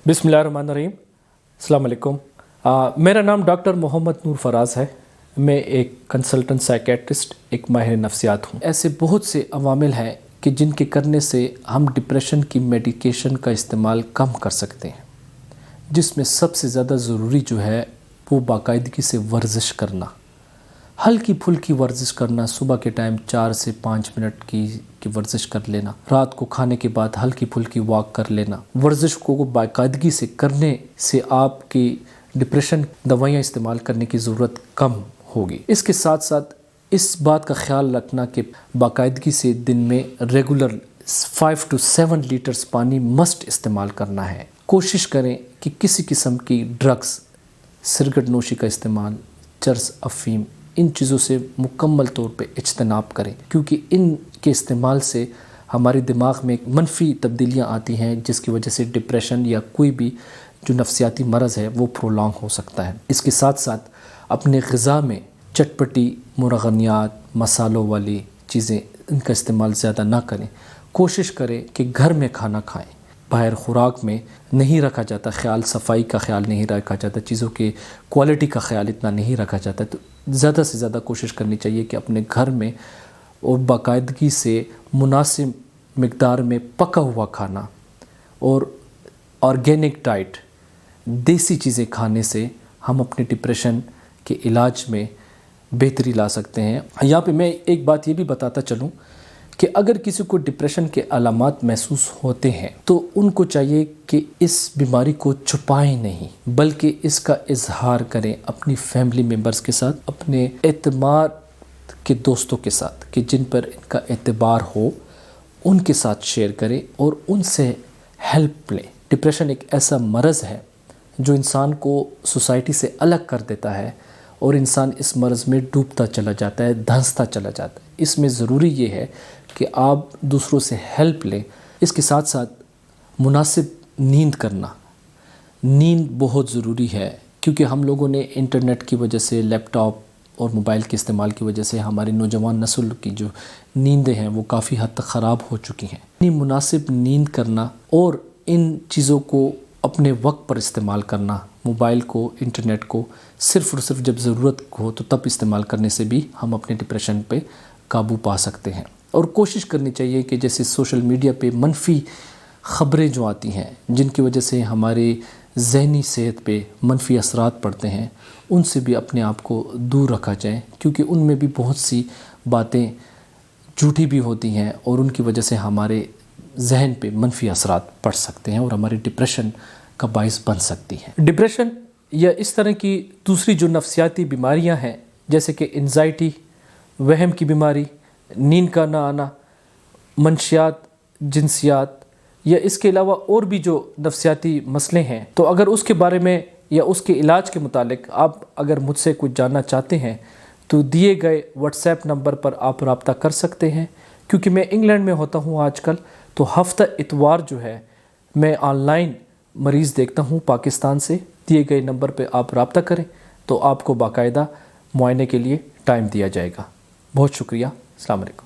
बिस्मिल्लाहिर्रहमानिर्रहीम। अस्सलाम वालेकुम। मेरा नाम डॉक्टर मोहम्मद नूर फराज है। मैं एक कंसल्टेंट साइकेट्रिस्ट, एक माहिर नफ्सियात हूँ। ऐसे बहुत से अवामिल हैं कि जिनके करने से हम डिप्रेशन की मेडिकेशन का इस्तेमाल कम कर सकते हैं, जिसमें सबसे ज़्यादा ज़रूरी जो है वो बाकायदगी से वर्जिश करना, हल्की फुल्की वर्जिश करना। सुबह के टाइम 4 से 5 मिनट की वर्जिश कर लेना, रात को खाने के बाद हल्की फुल्की वॉक कर लेना। वर्जिश को बाकायदगी से करने से आपकी डिप्रेशन दवाइयाँ इस्तेमाल करने की ज़रूरत कम होगी। इसके साथ साथ इस बात का ख्याल रखना कि बाकायदगी से दिन में रेगुलर 5 to 7 लीटर्स पानी मस्ट इस्तेमाल करना है। कोशिश करें कि किसी किस्म की ड्रग्स, सिगरेट नोशी का इस्तेमाल, चरस, अफीम, इन चीज़ों से मुकम्मल तौर पे इज्तनाब करें, क्योंकि इनके इस्तेमाल से हमारे दिमाग में मनफी तब्दीलियाँ आती हैं, जिसकी वजह से डिप्रेशन या कोई भी जो नफ्सियाती मरज़ है वो प्रोलॉन्ग हो सकता है। इसके साथ साथ अपने ग़िज़ा में चटपटी, मुरगनियात, मसालों वाली चीज़ें, इनका इस्तेमाल ज़्यादा ना करें। कोशिश करें कि घर में खाना खाएं। बाहर खुराक में नहीं रखा जाता ख्याल, सफाई का ख्याल नहीं रखा जाता, चीज़ों के क्वालिटी का ख्याल इतना नहीं रखा जाता। तो ज़्यादा से ज़्यादा कोशिश करनी चाहिए कि अपने घर में और बाकायदगी से मुनासिब मिक़दार में पका हुआ खाना और ऑर्गेनिक डाइट, देसी चीज़ें खाने से हम अपने डिप्रेशन के इलाज में बेहतरी ला सकते हैं। यहाँ पे मैं एक बात ये भी बताता चलूँ कि अगर किसी को डिप्रेशन के अलामात महसूस होते हैं तो उनको चाहिए कि इस बीमारी को छुपाएं नहीं, बल्कि इसका इजहार करें अपनी फैमिली मेम्बर्स के साथ, अपने एतमाद के दोस्तों के साथ कि जिन पर इनका एतबार हो, उनके साथ शेयर करें और उनसे हेल्प लें। डिप्रेशन एक ऐसा मरज़ है जो इंसान को सोसाइटी से अलग कर देता है और इंसान इस मरज़ में डूबता चला जाता है, धंसता चला जाता है। इसमें ज़रूरी ये है कि आप दूसरों से हेल्प लें। इसके साथ साथ मुनासिब नींद करना, नींद बहुत ज़रूरी है, क्योंकि हम लोगों ने इंटरनेट की वजह से, लैपटॉप और मोबाइल के इस्तेमाल की वजह से हमारी नौजवान नस्ल की जो नींदें हैं वो काफ़ी हद तक ख़राब हो चुकी हैं। इतनी मुनासिब नींद करना और इन चीज़ों को अपने वक्त पर इस्तेमाल करना, मोबाइल को, इंटरनेट को सिर्फ़ और सिर्फ जब ज़रूरत हो तो तब इस्तेमाल करने से भी हम अपने डिप्रेशन पे काबू पा सकते हैं। और कोशिश करनी चाहिए कि जैसे सोशल मीडिया पे मनफी ख़बरें जो आती हैं, जिनकी वजह से हमारी ज़हनी सेहत पे मनफी असरात पड़ते हैं, उनसे भी अपने आप को दूर रखा जाए, क्योंकि उनमें भी बहुत सी बातें झूठी भी होती हैं और उनकी वजह से हमारे जहन पे मनफी असरात पड़ सकते हैं और हमारे डिप्रेशन का बाइस बन सकती हैं। डिप्रेशन या इस तरह की दूसरी जो नफ्सियाती बीमारियां हैं, जैसे कि एंजाइटी, वहम की बीमारी, नींद का ना आना, मंशियात, जिनसियात, या इसके अलावा और भी जो नफ्सियाती मसले हैं, तो अगर उसके बारे में या उसके इलाज के मुतालिक आप अगर मुझसे कुछ जानना चाहते हैं तो दिए गए व्हाट्सएप नंबर पर आप रब्ता कर सकते हैं। क्योंकि मैं इंग्लैंड में होता हूँ आजकल, तो हफ्ता इतवार जो है मैं ऑनलाइन मरीज़ देखता हूँ पाकिस्तान से। दिए गए नंबर पे आप रब्ता करें तो आपको बाकायदा मुआयने के लिए टाइम दिया जाएगा। बहुत शुक्रिया। अस्सलाम वालेकुम।